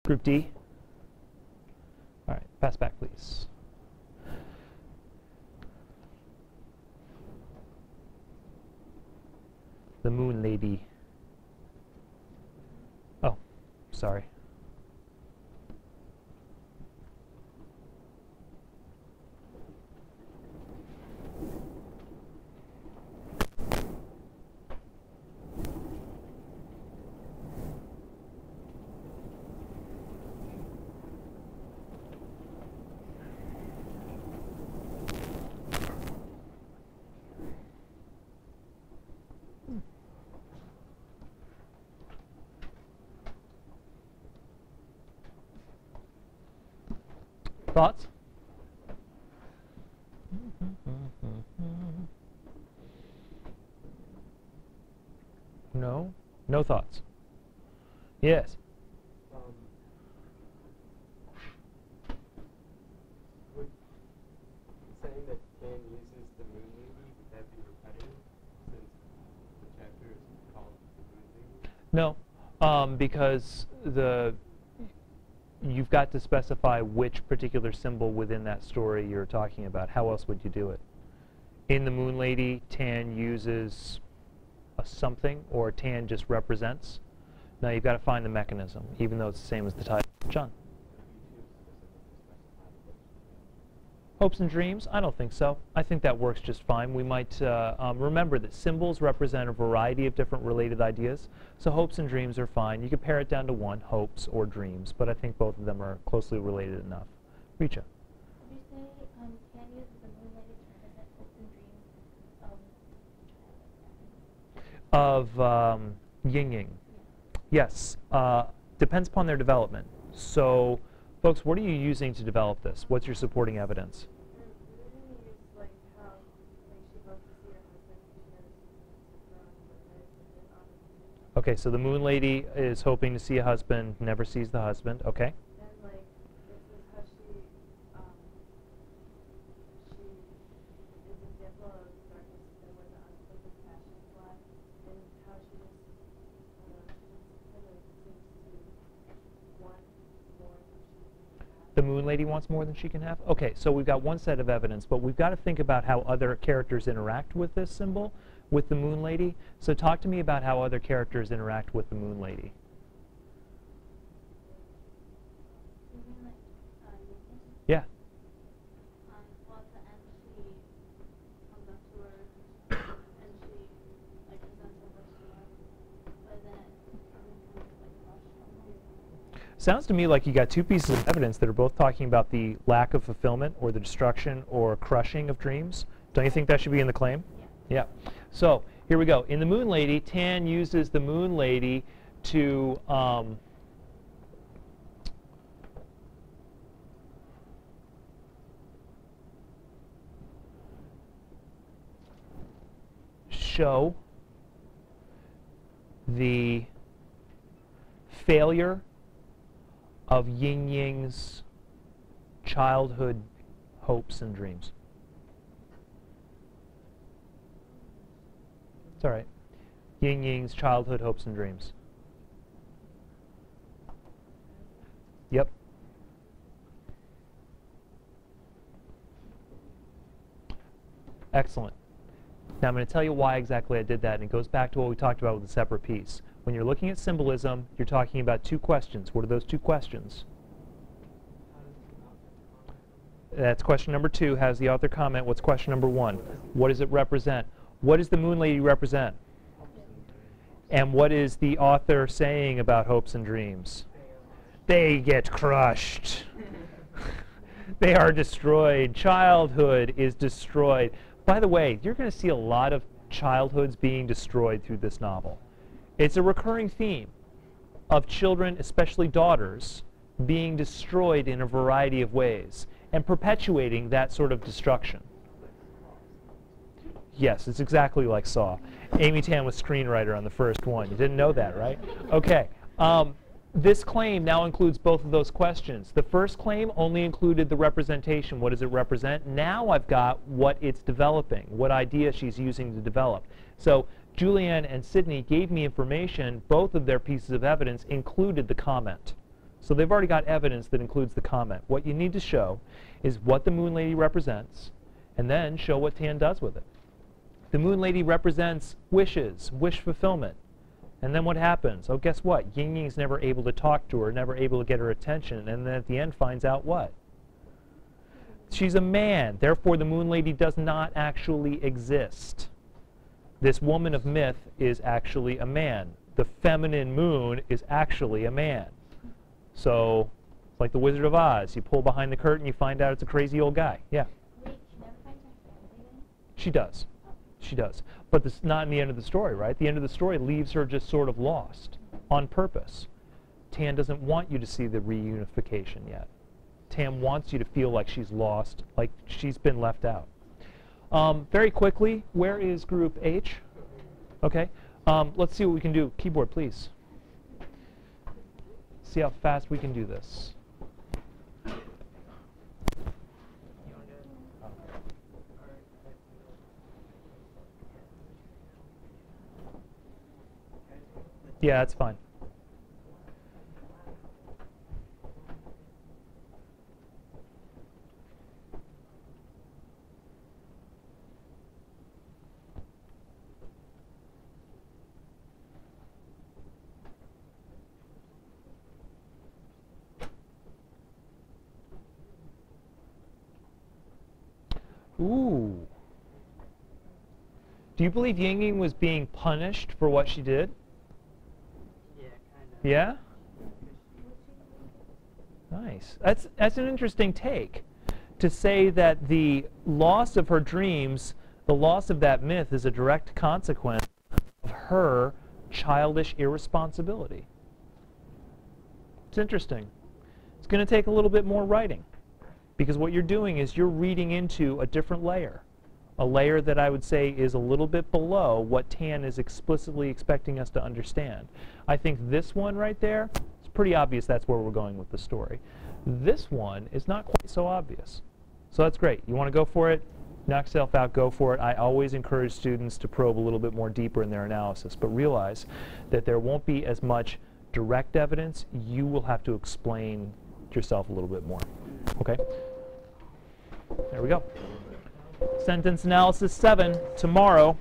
Group D. All right, pass back, please. The moon lady. Oh, sorry. Thoughts? No? No thoughts? Yes. Saying that Can uses the moon lady, would that be repetitive since the chapter is called the moon lady? No, because you've got to specify which particular symbol within that story you're talking about. How else would you do it? In the Moon Lady, Tan uses a something, or Tan just represents. Now you've got to find the mechanism, even though it's the same as the title. John? Hopes and dreams? I don't think so. I think that works just fine. We might remember that symbols represent a variety of different related ideas. So hopes and dreams are fine. You could pare it down to one, hopes or dreams, but I think both of them are closely related enough. Richa? Did you say Can uses the moon lady to represent hopes and dreams Of yin yang? Yes. Depends upon their development. So, folks, what are you using to develop this? What's your supporting evidence? Okay, so the moon lady is hoping to see a husband, never sees the husband. Okay. And like this is how she is an example of darkness that was the unspoken passion fly, and how she just kind of seems to want more than she can have. The moon lady wants more than she can have? Okay, so we've got one set of evidence, but we've got to think about how other characters interact with this symbol, with the moon lady. So talk to me about how other characters interact with the moon lady. You mean like Yeah. well, at the end she comes up to her and she like presents her what she wants, but then everything kind of like crushed on her. Sounds to me like you got two pieces of evidence that are both talking about the lack of fulfillment or the destruction or crushing of dreams. Don't you think that should be in the claim? Yeah. Yeah. So here we go. In the Moon Lady, Tan uses the Moon Lady to show the failure of Yin Ying's childhood hopes and dreams. It's all right. Yin Ying's childhood hopes and dreams. Yep. Excellent. Now I'm going to tell you why exactly I did that, and it goes back to what we talked about with the separate piece. When you're looking at symbolism, you're talking about two questions. What are those two questions? That's question number 2. Has the author comment? What's question number 1? What does it represent? What does the Moon Lady represent? And what is the author saying about hopes and dreams? They get crushed. They are destroyed. Childhood is destroyed. By the way, you're going to see a lot of childhoods being destroyed through this novel. It's a recurring theme of children, especially daughters, being destroyed in a variety of ways and perpetuating that sort of destruction. Yes, it's exactly like Saw. Amy Tan was screenwriter on the first one. You didn't know that, right? Okay. This claim now includes both of those questions. The first claim only included the representation. What does it represent? Now I've got what it's developing, what idea she's using to develop. So Julianne and Sydney gave me information. Both of their pieces of evidence included the comment. So they've already got evidence that includes the comment. What you need to show is what the moon lady represents, and then show what Tan does with it. The moon lady represents wishes, wish fulfillment. And then what happens? Oh, guess what? Yin Ying's never able to talk to her, never able to get her attention, and then at the end finds out what? She's a man. Therefore, the moon lady does not actually exist. This woman of myth is actually a man. The feminine moon is actually a man. So, it's like the Wizard of Oz. You pull behind the curtain, you find out it's a crazy old guy. Yeah. Wait, she never finds her family then? She does. She does. But this not in the end of the story, right? The end of the story leaves her just sort of lost on purpose. Tan doesn't want you to see the reunification yet. Tan wants you to feel like she's lost, like she's been left out. Very quickly, where is group H? Okay. Let's see what we can do. Keyboard, please. See how fast we can do this. Yeah, that's fine. Ooh. Do you believe Ying Ying was being punished for what she did? Yeah? Nice. That's an interesting take, to say that the loss of her dreams, the loss of that myth, is a direct consequence of her childish irresponsibility. It's interesting. It's going to take a little bit more writing, because what you're doing is you're reading into a different layer, a layer that I would say is a little bit below what Tan is explicitly expecting us to understand. I think this one right there, it's pretty obvious that's where we're going with the story. This one is not quite so obvious. So that's great. You want to go for it? Knock yourself out, go for it. I always encourage students to probe a little bit more deeper in their analysis, but realize that there won't be as much direct evidence. You will have to explain yourself a little bit more. Okay? There we go. Sentence analysis 7 tomorrow.